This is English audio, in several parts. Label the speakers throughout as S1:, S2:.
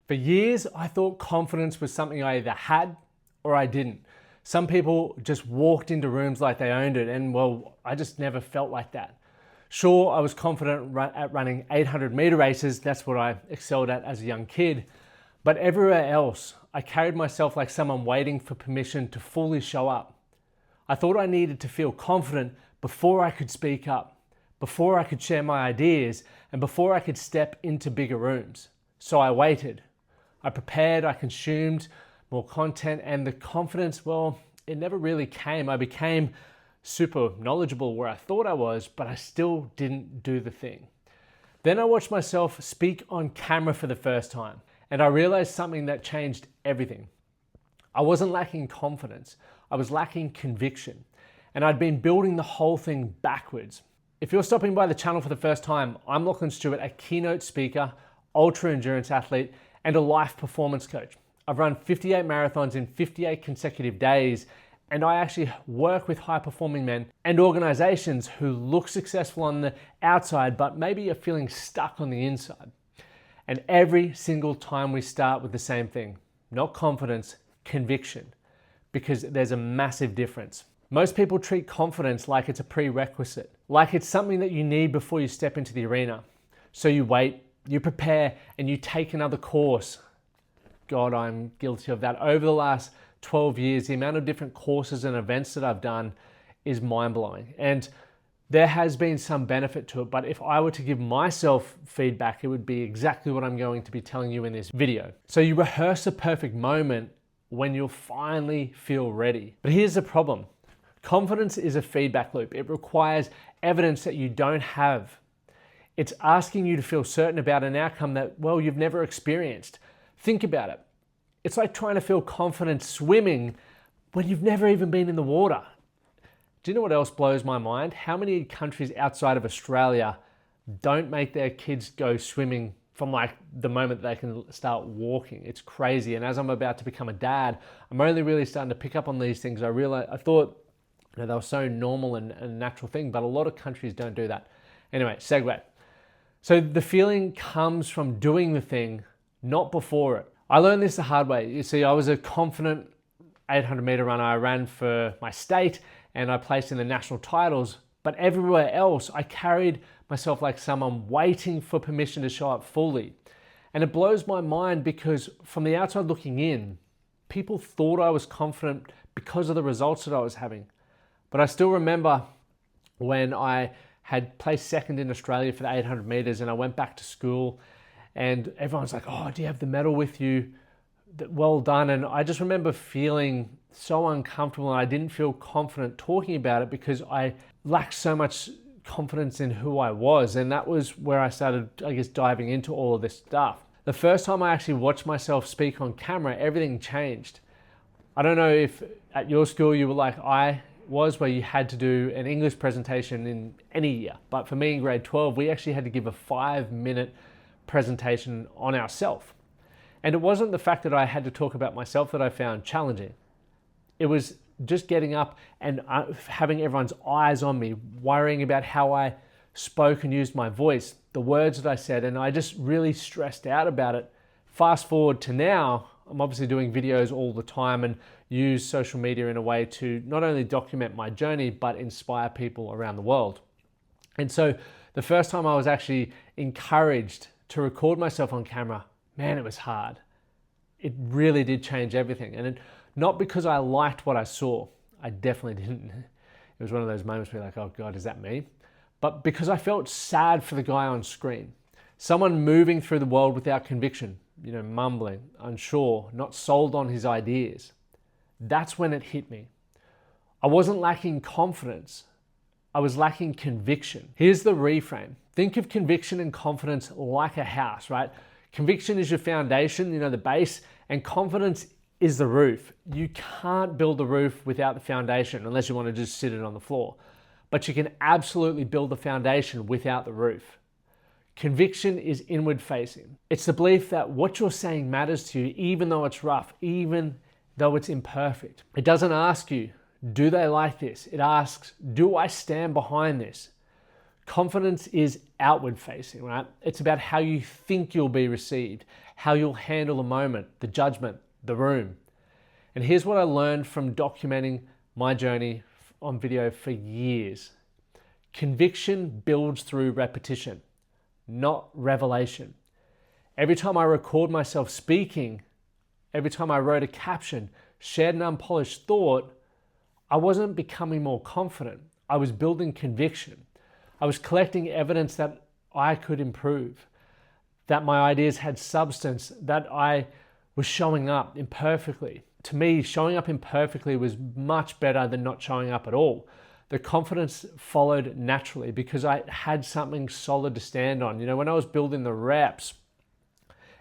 S1: For years, I thought confidence was something I either had or I didn't. Some people just walked into rooms like they owned it, and well, I just never felt like that. Sure, I was confident at running 800-meter races. That's what I excelled at as a young kid. But everywhere else, I carried myself like someone waiting for permission to fully show up. I thought I needed to feel confident before I could speak up, before I could share my ideas, and before I could step into bigger rooms. So I waited. I prepared, I consumed more content, and the confidence, well, it never really came. I became super knowledgeable where I thought I was, but I still didn't do the thing. Then I watched myself speak on camera for the first time, and I realized something that changed everything. I wasn't lacking confidence, I was lacking conviction, and I'd been building the whole thing backwards. If you're stopping by the channel for the first time, I'm Lachlan Stuart, a keynote speaker, ultra endurance athlete, and a life performance coach. I've run 58 marathons in 58 consecutive days, and I actually work with high-performing men and organizations who look successful on the outside, but maybe are feeling stuck on the inside. And every single time we start with the same thing, not confidence, conviction, because there's a massive difference. Most people treat confidence like it's a prerequisite, like it's something that you need before you step into the arena. So you wait, you prepare, and you take another course. God, I'm guilty of that. Over the last 12 years, the amount of different courses and events that I've done is mind-blowing. And there has been some benefit to it, but if I were to give myself feedback, it would be exactly what I'm going to be telling you in this video. So you rehearse a perfect moment when you'll finally feel ready. But here's the problem. Confidence is a feedback loop. It requires evidence that you don't have. It's asking you to feel certain about an outcome that, well, you've never experienced. Think about it. It's like trying to feel confident swimming when you've never even been in the water. Do you know what else blows my mind? How many countries outside of Australia don't make their kids go swimming from like the moment they can start walking? It's crazy. And as I'm about to become a dad, I'm only really starting to pick up on these things. I thought they were so normal and a natural thing, but a lot of countries don't do that. Anyway, segue. So the feeling comes from doing the thing, not before it. I learned this the hard way. You see, I was a confident 800-meter runner. I ran for my state and I placed in the national titles, but everywhere else, I carried myself like someone waiting for permission to show up fully. And it blows my mind because from the outside looking in, people thought I was confident because of the results that I was having. But I still remember when I had placed second in Australia for the 800 meters and I went back to school and everyone's like, oh, do you have the medal with you? Well done. And I just remember feeling so uncomfortable and I didn't feel confident talking about it because I lacked so much confidence in who I was. And that was where I started, I guess, diving into all of this stuff. The first time I actually watched myself speak on camera, everything changed. I don't know if at your school you were like I was, where you had to do an English presentation in any year. But for me in grade 12, we actually had to give a 5-minute presentation on ourselves. And it wasn't the fact that I had to talk about myself that I found challenging. It was just getting up and having everyone's eyes on me, worrying about how I spoke and used my voice, the words that I said, and I just really stressed out about it. Fast forward to now, I'm obviously doing videos all the time and use social media in a way to not only document my journey, but inspire people around the world. And so the first time I was actually encouraged to record myself on camera, man, it was hard. It really did change everything. And not because I liked what I saw. I definitely didn't. It was one of those moments where you're like, oh God, is that me? But because I felt sad for the guy on screen. Someone moving through the world without conviction, mumbling, unsure, not sold on his ideas. That's when it hit me. I wasn't lacking confidence. I was lacking conviction. Here's the reframe. Think of conviction and confidence like a house, right? Conviction is your foundation, the base, and confidence is the roof. You can't build the roof without the foundation unless you want to just sit it on the floor. But you can absolutely build the foundation without the roof. Conviction is inward facing. It's the belief that what you're saying matters to you, even though it's rough, even though it's imperfect. It doesn't ask you, do they like this? It asks, do I stand behind this? Confidence is outward facing, right? It's about how you think you'll be received, how you'll handle the moment, the judgment, the room. And here's what I learned from documenting my journey on video for years. Conviction builds through repetition, not revelation. Every time I record myself speaking, every time I wrote a caption, shared an unpolished thought, I wasn't becoming more confident. I was building conviction. I was collecting evidence that I could improve, that my ideas had substance, that I was showing up imperfectly. To me, showing up imperfectly was much better than not showing up at all. The confidence followed naturally because I had something solid to stand on. When I was building the reps,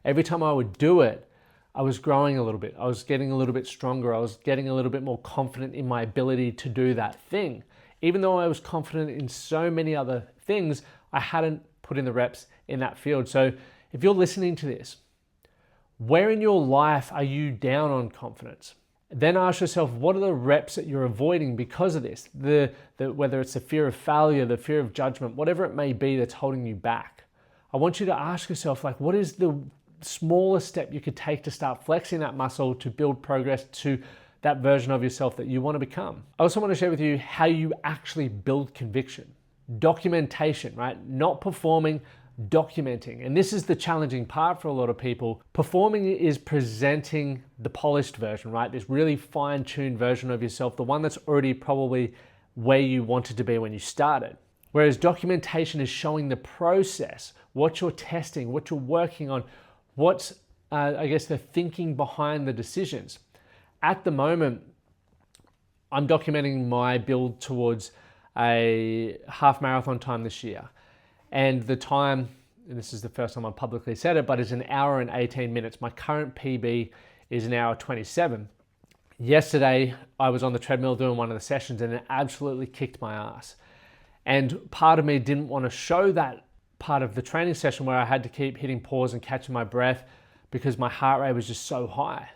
S1: every time I would do it, I was growing a little bit. I was getting a little bit stronger. I was getting a little bit more confident in my ability to do that thing. Even though I was confident in so many other things, I hadn't put in the reps in that field. So if you're listening to this, where in your life are you down on confidence? Then ask yourself, what are the reps that you're avoiding because of this? Whether it's the fear of failure, the fear of judgment, whatever it may be that's holding you back. I want you to ask yourself, what is the smallest step you could take to start flexing that muscle to build progress to that version of yourself that you want to become? I also want to share with you how you actually build conviction. Documentation, right? Not performing, documenting. And this is the challenging part for a lot of people. Performing is presenting the polished version, right? This really fine-tuned version of yourself, the one that's already probably where you wanted to be when you started. Whereas documentation is showing the process, what you're testing, what you're working on, what's, the thinking behind the decisions. At the moment, I'm documenting my build towards a half marathon time this year. And the time, and this is the first time I've publicly said it, but it's 1 hour and 18 minutes. My current PB is 1 hour 27. Yesterday, I was on the treadmill doing one of the sessions and it absolutely kicked my ass. And part of me didn't want to show that part of the training session where I had to keep hitting pause and catching my breath because my heart rate was just so high.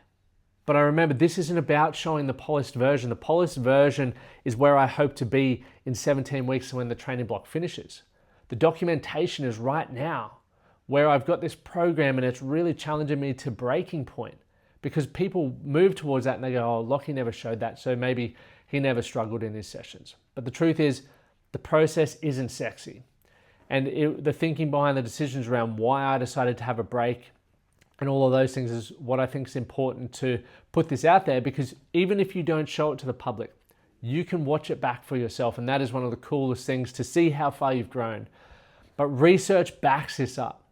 S1: But I remember this isn't about showing the polished version. The polished version is where I hope to be in 17 weeks when the training block finishes. The documentation is right now where I've got this program and it's really challenging me to breaking point because people move towards that and they go, oh, Lockie never showed that, so maybe he never struggled in his sessions. But the truth is, the process isn't sexy. And the thinking behind the decisions around why I decided to have a break and all of those things is what I think is important to put this out there, because even if you don't show it to the public, you can watch it back for yourself. And that is one of the coolest things, to see how far you've grown. But research backs this up.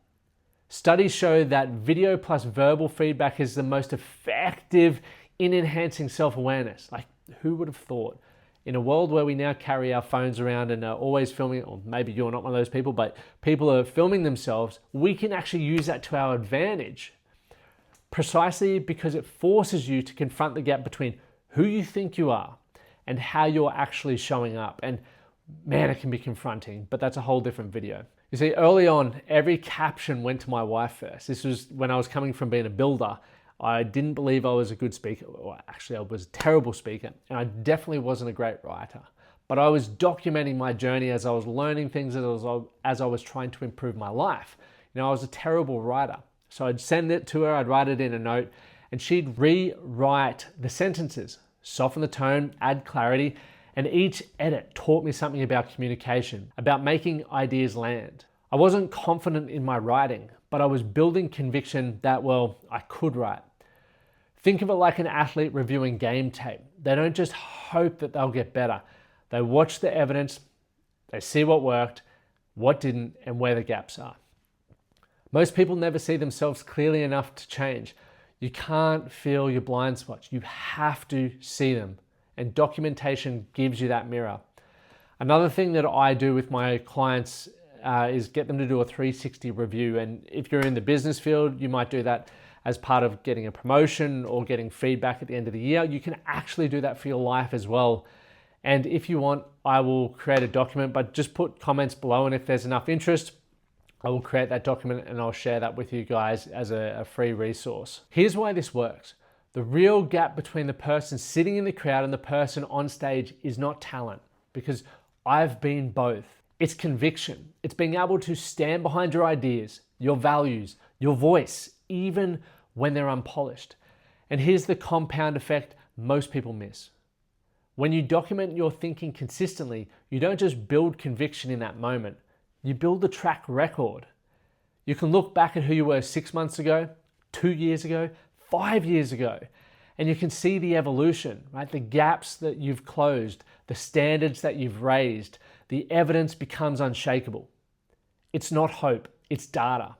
S1: Studies show that video plus verbal feedback is the most effective in enhancing self-awareness. Like, who would have thought? In a world where we now carry our phones around and are always filming, or maybe you're not one of those people, but people are filming themselves, we can actually use that to our advantage. Precisely because it forces you to confront the gap between who you think you are and how you're actually showing up. And man, it can be confronting, but that's a whole different video. You see, early on, every caption went to my wife first. This was when I was coming from being a builder. I didn't believe I was a good speaker. Well, actually, I was a terrible speaker, and I definitely wasn't a great writer. But I was documenting my journey as I was learning things, as I was trying to improve my life. I was a terrible writer. So I'd send it to her, I'd write it in a note, and she'd rewrite the sentences, soften the tone, add clarity, and each edit taught me something about communication, about making ideas land. I wasn't confident in my writing, but I was building conviction that, well, I could write. Think of it like an athlete reviewing game tape. They don't just hope that they'll get better. They watch the evidence, they see what worked, what didn't, and where the gaps are. Most people never see themselves clearly enough to change. You can't feel your blind spots. You have to see them. And documentation gives you that mirror. Another thing that I do with my clients is get them to do a 360 review. And if you're in the business field, you might do that as part of getting a promotion or getting feedback at the end of the year. You can actually do that for your life as well. And if you want, I will create a document, but just put comments below. And if there's enough interest, I will create that document and I'll share that with you guys as a free resource. Here's why this works. The real gap between the person sitting in the crowd and the person on stage is not talent, because I've been both. It's conviction. It's being able to stand behind your ideas, your values, your voice, even when they're unpolished. And here's the compound effect most people miss. When you document your thinking consistently, you don't just build conviction in that moment, you build a track record. You can look back at who you were 6 months ago, 2 years ago, 5 years ago, and you can see the evolution, right? The gaps that you've closed, the standards that you've raised, the evidence becomes unshakable. It's not hope, it's data.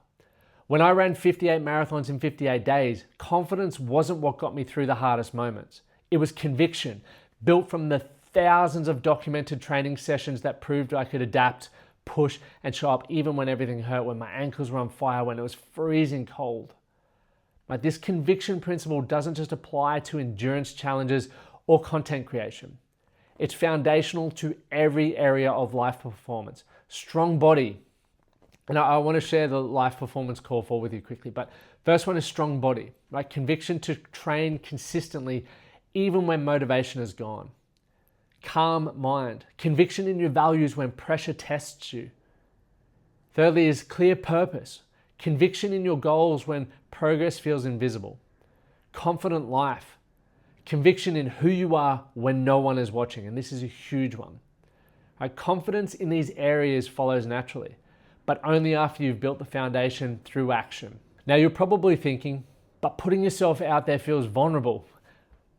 S1: When I ran 58 marathons in 58 days, confidence wasn't what got me through the hardest moments. It was conviction, built from the thousands of documented training sessions that proved I could adapt, push, and show up even when everything hurt, when my ankles were on fire, when it was freezing cold. But this conviction principle doesn't just apply to endurance challenges or content creation. It's foundational to every area of life performance. Strong body. And I want to share the life performance core 4 with you quickly. But first one is strong body, right? Conviction to train consistently even when motivation is gone. Calm mind. Conviction in your values when pressure tests you. Thirdly is clear purpose. Conviction in your goals when progress feels invisible. Confident life. Conviction in who you are when no one is watching. And this is a huge one. Right? Confidence in these areas follows naturally, but only after you've built the foundation through action. Now you're probably thinking, but putting yourself out there feels vulnerable.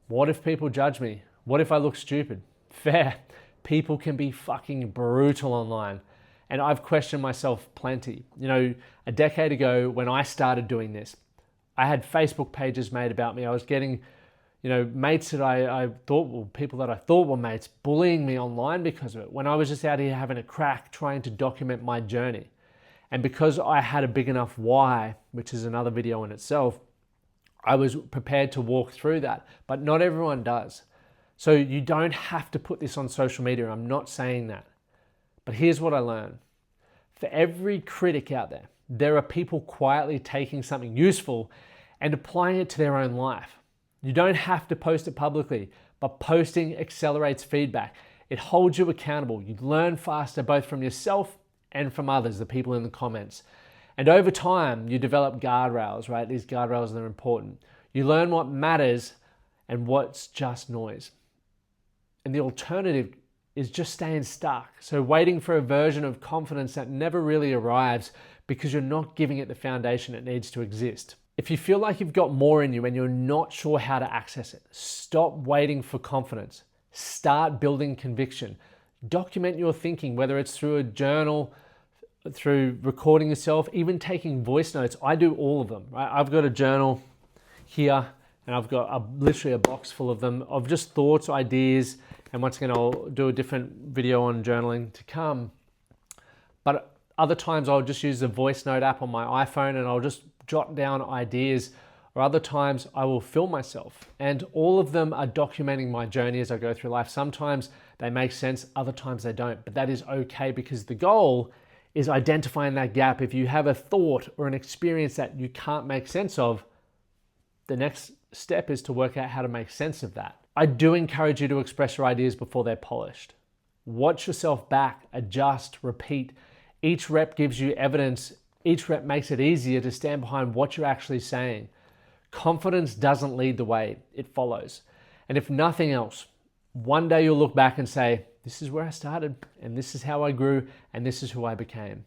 S1: What if people judge me? What if I look stupid? Fair. People can be fucking brutal online. And I've questioned myself plenty. You know, a decade ago when I started doing this, I had Facebook pages made about me. I was getting, mates that I thought, well, people that I thought were mates, bullying me online because of it. When I was just out here having a crack, trying to document my journey. And because I had a big enough why, which is another video in itself, I was prepared to walk through that, but not everyone does. So you don't have to put this on social media. I'm not saying that. But here's what I learned. For every critic out there, there are people quietly taking something useful and applying it to their own life. You don't have to post it publicly, but posting accelerates feedback. It holds you accountable. You learn faster both from yourself and from others, the people in the comments. And over time, you develop guardrails, right? These guardrails are important. You learn what matters and what's just noise. And the alternative is just staying stuck. So waiting for a version of confidence that never really arrives because you're not giving it the foundation it needs to exist. If you feel like you've got more in you and you're not sure how to access it, stop waiting for confidence. Start building conviction. Document your thinking, whether it's through a journal, through recording yourself, even taking voice notes. I do all of them, right? I've got a journal here and I've got literally a box full of them, of just thoughts, ideas, and once again, I'll do a different video on journaling to come. But other times I'll just use the voice note app on my iPhone and I'll just jot down ideas, or other times I will film myself. And all of them are documenting my journey as I go through life. Sometimes they make sense, other times they don't, but that is okay because the goal is identifying that gap. If you have a thought or an experience that you can't make sense of, the next step is to work out how to make sense of that. I do encourage you to express your ideas before they're polished. Watch yourself back, adjust, repeat. Each rep gives you evidence. Each rep makes it easier to stand behind what you're actually saying. Confidence doesn't lead the way, it follows. And if nothing else, one day you'll look back and say, this is where I started, and this is how I grew, and this is who I became.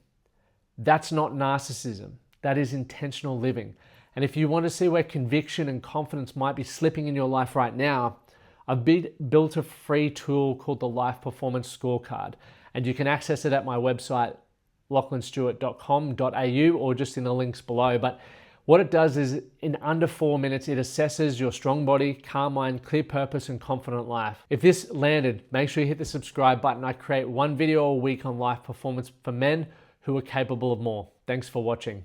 S1: That's not narcissism. That is intentional living. And if you want to see where conviction and confidence might be slipping in your life right now, I've built a free tool called the Life Performance Scorecard, and you can access it at my website, lachlanstuart.com.au, or just in the links below. But what it does is, in under 4 minutes, it assesses your strong body, calm mind, clear purpose, and confident life. If this landed, make sure you hit the subscribe button. I create one video a week on life performance for men who are capable of more. Thanks for watching.